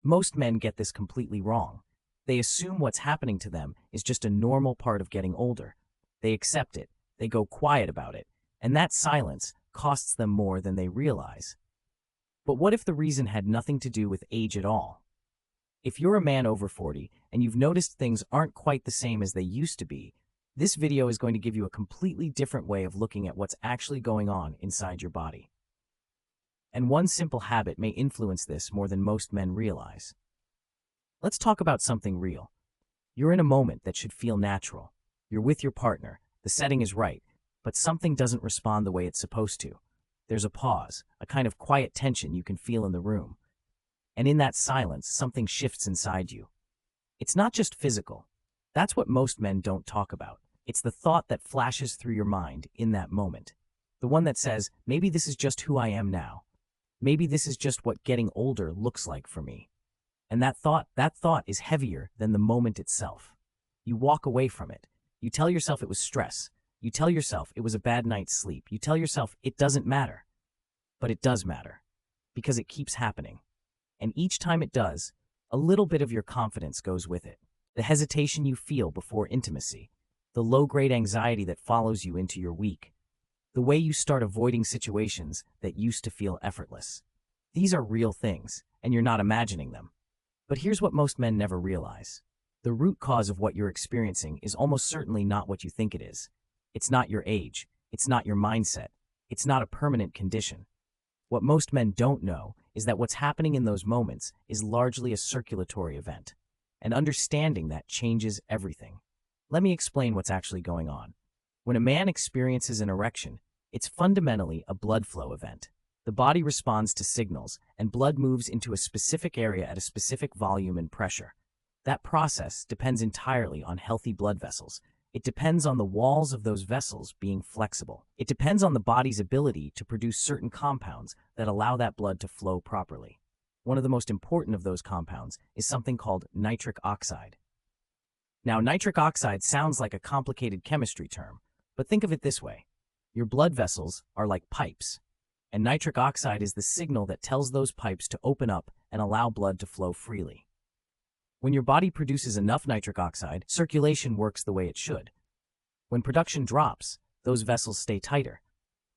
Most men get this completely wrong. They assume what's happening to them is just a normal part of getting older. They accept it, they go quiet about it, and that silence costs them more than they realize. But what if the reason had nothing to do with age at all? If you're a man over 40 and you've noticed things aren't quite the same as they used to be, this video is going to give you a completely different way of looking at what's actually going on inside your body. And one simple habit may influence this more than most men realize. Let's talk about something real. You're in a moment that should feel natural. You're with your partner, the setting is right, but something doesn't respond the way it's supposed to. There's a pause, a kind of quiet tension you can feel in the room. And in that silence, something shifts inside you. It's not just physical. That's what most men don't talk about. It's the thought that flashes through your mind in that moment. The one that says, maybe this is just who I am now. Maybe this is just what getting older looks like for me. And that thought is heavier than the moment itself. You walk away from it. You tell yourself it was stress. You tell yourself it was a bad night's sleep. You tell yourself it doesn't matter. But it does matter. Because it keeps happening. And each time it does, a little bit of your confidence goes with it. The hesitation you feel before intimacy. The low-grade anxiety that follows you into your week. The way you start avoiding situations that used to feel effortless. These are real things, and you're not imagining them. But here's what most men never realize. The root cause of what you're experiencing is almost certainly not what you think it is. It's not your age. It's not your mindset. It's not a permanent condition. What most men don't know is that what's happening in those moments is largely a circulatory event. And understanding that changes everything. Let me explain what's actually going on. When a man experiences an erection, it's fundamentally a blood flow event. The body responds to signals, and blood moves into a specific area at a specific volume and pressure. That process depends entirely on healthy blood vessels. It depends on the walls of those vessels being flexible. It depends on the body's ability to produce certain compounds that allow that blood to flow properly. One of the most important of those compounds is something called nitric oxide. Now, nitric oxide sounds like a complicated chemistry term, but think of it this way. Your blood vessels are like pipes, and nitric oxide is the signal that tells those pipes to open up and allow blood to flow freely. When your body produces enough nitric oxide, circulation works the way it should. When production drops, those vessels stay tighter.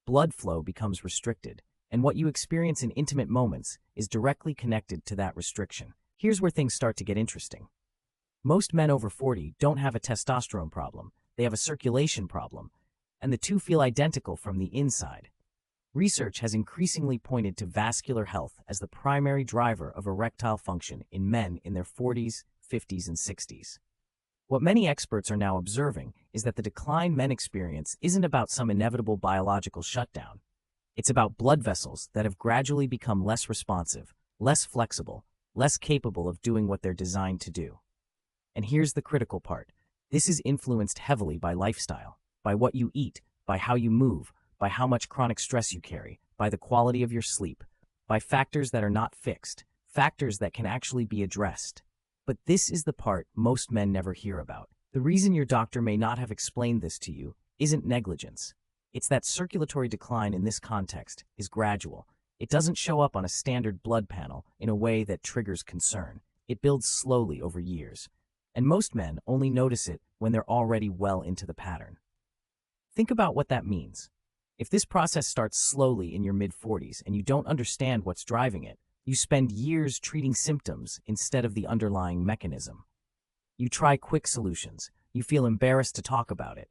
Blood flow becomes restricted, and what you experience in intimate moments is directly connected to that restriction. Here's where things start to get interesting. Most men over 40 don't have a testosterone problem, they have a circulation problem, and the two feel identical from the inside. Research has increasingly pointed to vascular health as the primary driver of erectile function in men in their 40s, 50s, and 60s. What many experts are now observing is that the decline men experience isn't about some inevitable biological shutdown. It's about blood vessels that have gradually become less responsive, less flexible, less capable of doing what they're designed to do. And here's the critical part. This is influenced heavily by lifestyle, by what you eat, by how you move, by how much chronic stress you carry, by the quality of your sleep, by factors that are not fixed, factors that can actually be addressed. But this is the part most men never hear about. The reason your doctor may not have explained this to you isn't negligence. It's that circulatory decline in this context is gradual. It doesn't show up on a standard blood panel in a way that triggers concern. It builds slowly over years. And most men only notice it when they're already well into the pattern. Think about what that means. If this process starts slowly in your mid-40s and you don't understand what's driving it, you spend years treating symptoms instead of the underlying mechanism. You try quick solutions. You feel embarrassed to talk about it.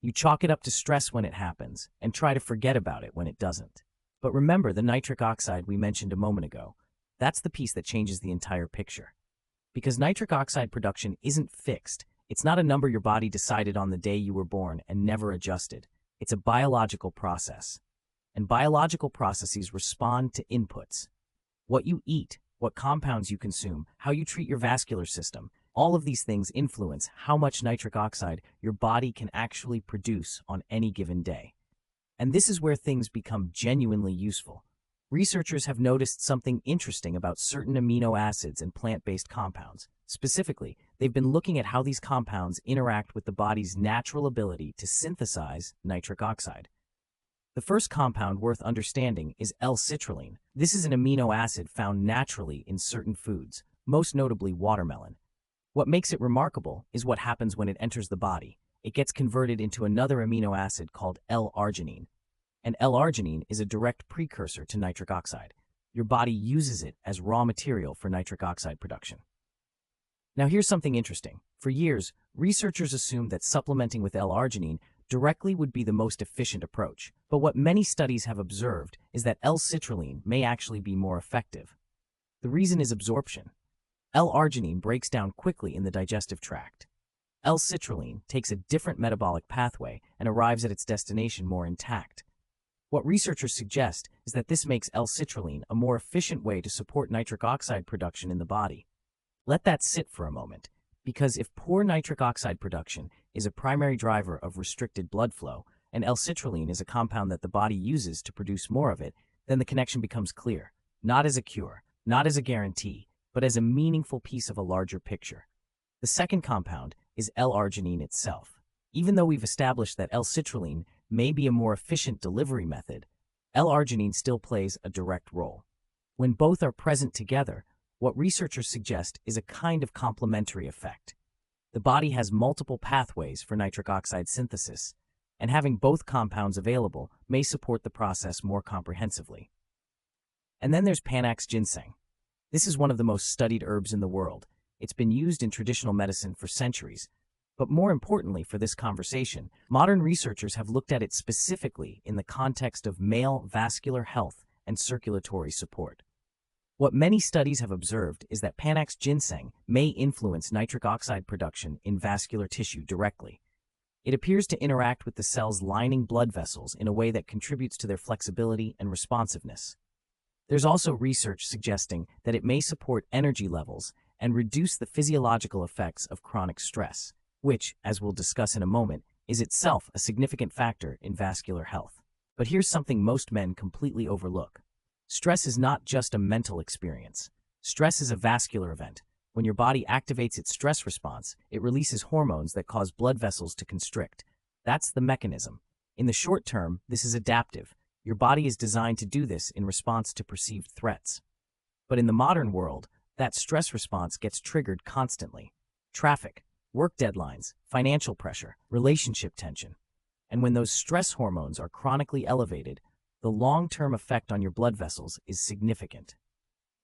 You chalk it up to stress when it happens and try to forget about it when it doesn't. But remember the nitric oxide we mentioned a moment ago. That's the piece that changes the entire picture. Because nitric oxide production isn't fixed. It's not a number your body decided on the day you were born and never adjusted. It's a biological process. And biological processes respond to inputs. What you eat, what compounds you consume, how you treat your vascular system, all of these things influence how much nitric oxide your body can actually produce on any given day. And this is where things become genuinely useful. Researchers have noticed something interesting about certain amino acids and plant-based compounds. Specifically, they've been looking at how these compounds interact with the body's natural ability to synthesize nitric oxide. The first compound worth understanding is L-citrulline. This is an amino acid found naturally in certain foods, most notably watermelon. What makes it remarkable is what happens when it enters the body. It gets converted into another amino acid called l-arginine. And l-arginine is a direct precursor to nitric oxide. Your body uses it as raw material for nitric oxide production. Now here's something interesting. For years, researchers assumed that supplementing with l-arginine directly would be the most efficient approach. But what many studies have observed is that L-citrulline may actually be more effective. The reason is absorption. L-arginine breaks down quickly in the digestive tract. L-citrulline takes a different metabolic pathway and arrives at its destination more intact. What researchers suggest is that this makes L-citrulline a more efficient way to support nitric oxide production in the body. Let that sit for a moment, because if poor nitric oxide production is a primary driver of restricted blood flow, and L-citrulline is a compound that the body uses to produce more of it, then the connection becomes clear, not as a cure, not as a guarantee, but as a meaningful piece of a larger picture. The second compound is l-arginine itself. Even though we've established that L-citrulline may be a more efficient delivery method, l-arginine still plays a direct role. When both are present together, what researchers suggest is a kind of complementary effect. The body has multiple pathways for nitric oxide synthesis, and having both compounds available may support the process more comprehensively. And then there's Panax ginseng. This is one of the most studied herbs in the world. It's been used in traditional medicine for centuries. But more importantly for this conversation, modern researchers have looked at it specifically in the context of male vascular health and circulatory support. What many studies have observed is that Panax ginseng may influence nitric oxide production in vascular tissue directly. It appears to interact with the cell's lining blood vessels in a way that contributes to their flexibility and responsiveness. There's also research suggesting that it may support energy levels and reduce the physiological effects of chronic stress, which, as we'll discuss in a moment, is itself a significant factor in vascular health. But here's something most men completely overlook. Stress is not just a mental experience. Stress is a vascular event. When your body activates its stress response, it releases hormones that cause blood vessels to constrict. That's the mechanism. In the short term, this is adaptive. Your body is designed to do this in response to perceived threats. But in the modern world, that stress response gets triggered constantly. Traffic, work deadlines, financial pressure, relationship tension. And when those stress hormones are chronically elevated, the long-term effect on your blood vessels is significant.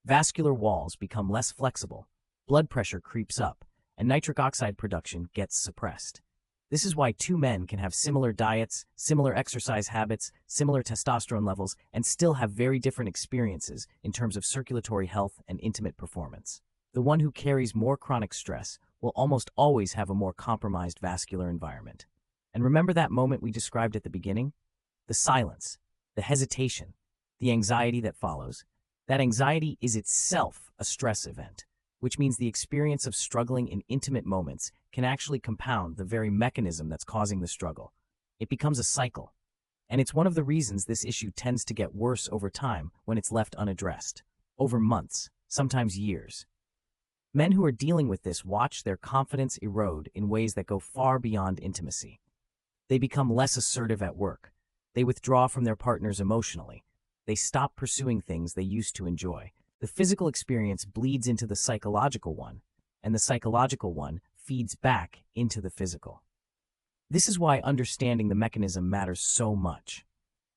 Vascular walls become less flexible, blood pressure creeps up, and nitric oxide production gets suppressed. This is why two men can have similar diets, similar exercise habits, similar testosterone levels, and still have very different experiences in terms of circulatory health and intimate performance. The one who carries more chronic stress will almost always have a more compromised vascular environment. And remember that moment we described at the beginning? The silence, the hesitation, the anxiety that follows. That anxiety is itself a stress event, which means the experience of struggling in intimate moments can actually compound the very mechanism that's causing the struggle. It becomes a cycle. And it's one of the reasons this issue tends to get worse over time when it's left unaddressed. Over months, sometimes years. Men who are dealing with this watch their confidence erode in ways that go far beyond intimacy. They become less assertive at work. They withdraw from their partners emotionally. They stop pursuing things they used to enjoy. The physical experience bleeds into the psychological one, and the psychological one feeds back into the physical. This is why understanding the mechanism matters so much.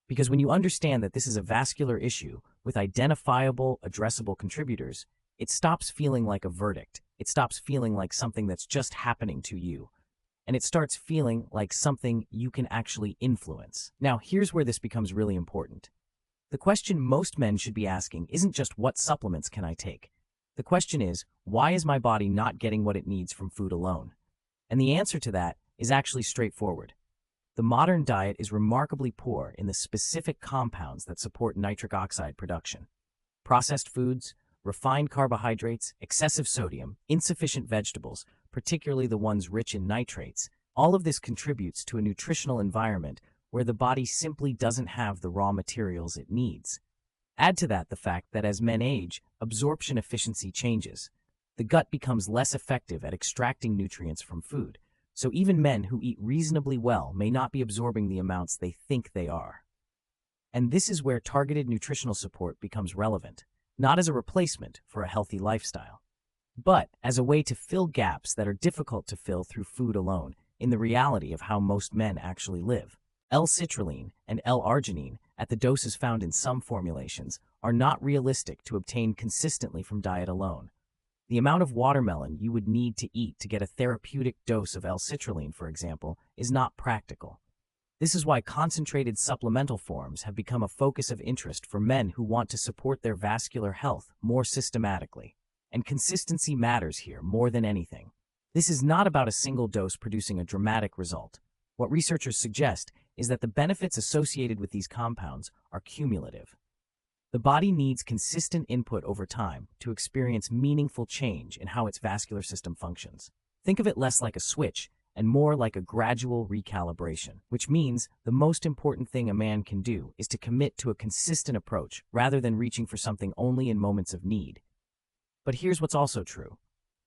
Because when you understand that this is a vascular issue with identifiable, addressable contributors, it stops feeling like a verdict. It stops feeling like something that's just happening to you. And it starts feeling like something you can actually influence. Now, here's where this becomes really important. The question most men should be asking isn't just what supplements can I take? The question is, why is my body not getting what it needs from food alone? And the answer to that is actually straightforward. The modern diet is remarkably poor in the specific compounds that support nitric oxide production. Processed foods, refined carbohydrates, excessive sodium, insufficient vegetables, particularly the ones rich in nitrates, all of this contributes to a nutritional environment where the body simply doesn't have the raw materials it needs. Add to that the fact that as men age, absorption efficiency changes. The gut becomes less effective at extracting nutrients from food, so even men who eat reasonably well may not be absorbing the amounts they think they are. And this is where targeted nutritional support becomes relevant, not as a replacement for a healthy lifestyle, but as a way to fill gaps that are difficult to fill through food alone in the reality of how most men actually live. L-citrulline and l-arginine, at the doses found in some formulations, are not realistic to obtain consistently from diet alone. The amount of watermelon you would need to eat to get a therapeutic dose of L-citrulline, for example, is not practical. This is why concentrated supplemental forms have become a focus of interest for men who want to support their vascular health more systematically. And consistency matters here more than anything. This is not about a single dose producing a dramatic result. What researchers suggest is that the benefits associated with these compounds are cumulative. The body needs consistent input over time to experience meaningful change in how its vascular system functions. Think of it less like a switch and more like a gradual recalibration, which means the most important thing a man can do is to commit to a consistent approach rather than reaching for something only in moments of need. But here's what's also true.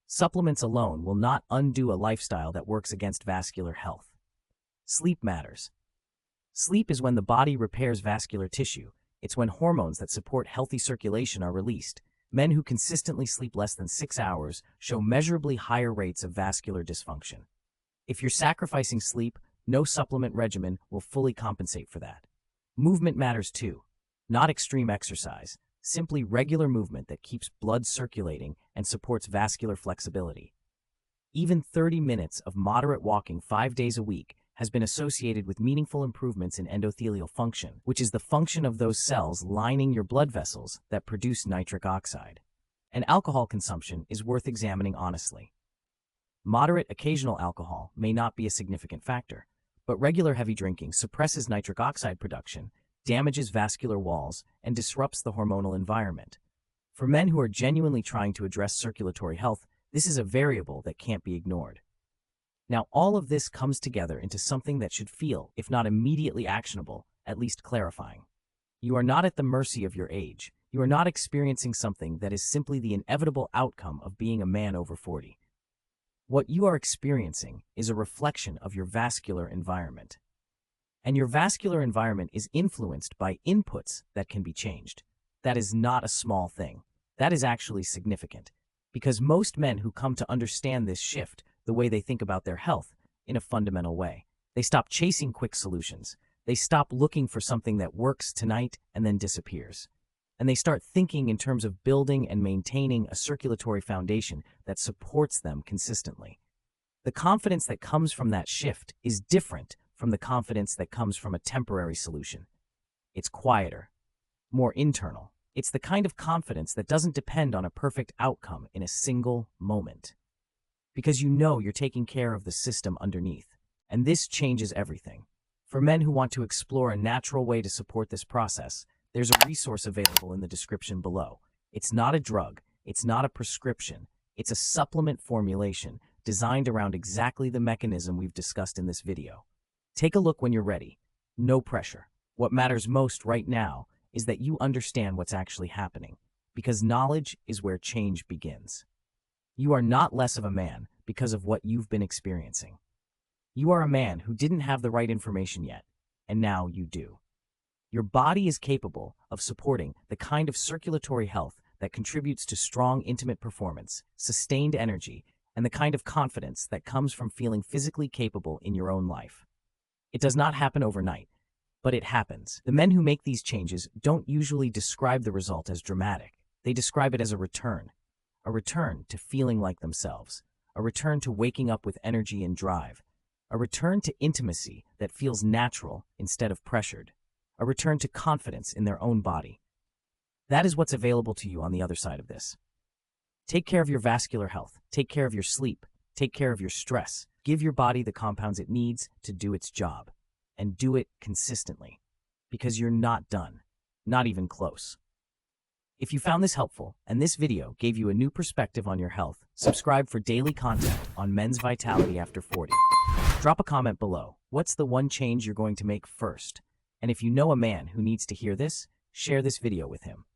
Supplements alone will not undo a lifestyle that works against vascular health. Sleep matters. Sleep is when the body repairs vascular tissue. It's when hormones that support healthy circulation are released. Men who consistently sleep less than 6 hours show measurably higher rates of vascular dysfunction. If you're sacrificing sleep, no supplement regimen will fully compensate for that. Movement matters too. Not extreme exercise, simply regular movement that keeps blood circulating and supports vascular flexibility. Even 30 minutes of moderate walking 5 days a week has been associated with meaningful improvements in endothelial function, which is the function of those cells lining your blood vessels that produce nitric oxide. And alcohol consumption is worth examining honestly. Moderate occasional alcohol may not be a significant factor, but regular heavy drinking suppresses nitric oxide production, damages vascular walls, and disrupts the hormonal environment. For men who are genuinely trying to address circulatory health, this is a variable that can't be ignored. Now, all of this comes together into something that should feel, if not immediately actionable, at least clarifying. You are not at the mercy of your age. You are not experiencing something that is simply the inevitable outcome of being a man over 40. What you are experiencing is a reflection of your vascular environment. And your vascular environment is influenced by inputs that can be changed. That is not a small thing. That is actually significant. Because most men who come to understand this shift the way they think about their health in a fundamental way. They stop chasing quick solutions. They stop looking for something that works tonight and then disappears. And they start thinking in terms of building and maintaining a circulatory foundation that supports them consistently. The confidence that comes from that shift is different from the confidence that comes from a temporary solution. It's quieter, more internal. It's the kind of confidence that doesn't depend on a perfect outcome in a single moment. Because you know you're taking care of the system underneath. And this changes everything. For men who want to explore a natural way to support this process, there's a resource available in the description below. It's not a drug, it's not a prescription, it's a supplement formulation designed around exactly the mechanism we've discussed in this video. Take a look when you're ready. No pressure. What matters most right now is that you understand what's actually happening, because knowledge is where change begins. You are not less of a man because of what you've been experiencing. You are a man who didn't have the right information yet, and now you do. Your body is capable of supporting the kind of circulatory health that contributes to strong, intimate performance, sustained energy, and the kind of confidence that comes from feeling physically capable in your own life. It does not happen overnight, but it happens. The men who make these changes don't usually describe the result as dramatic. They describe it as a return to feeling like themselves, a return to waking up with energy and drive, a return to intimacy that feels natural instead of pressured, a return to confidence in their own body. That is what's available to you on the other side of this. Take care of your vascular health, take care of your sleep, take care of your stress, give your body the compounds it needs to do its job, and do it consistently, because you're not done, not even close. If you found this helpful and this video gave you a new perspective on your health, subscribe for daily content on men's vitality after 40. Drop a comment below. What's the one change you're going to make first? And if you know a man who needs to hear this, share this video with him.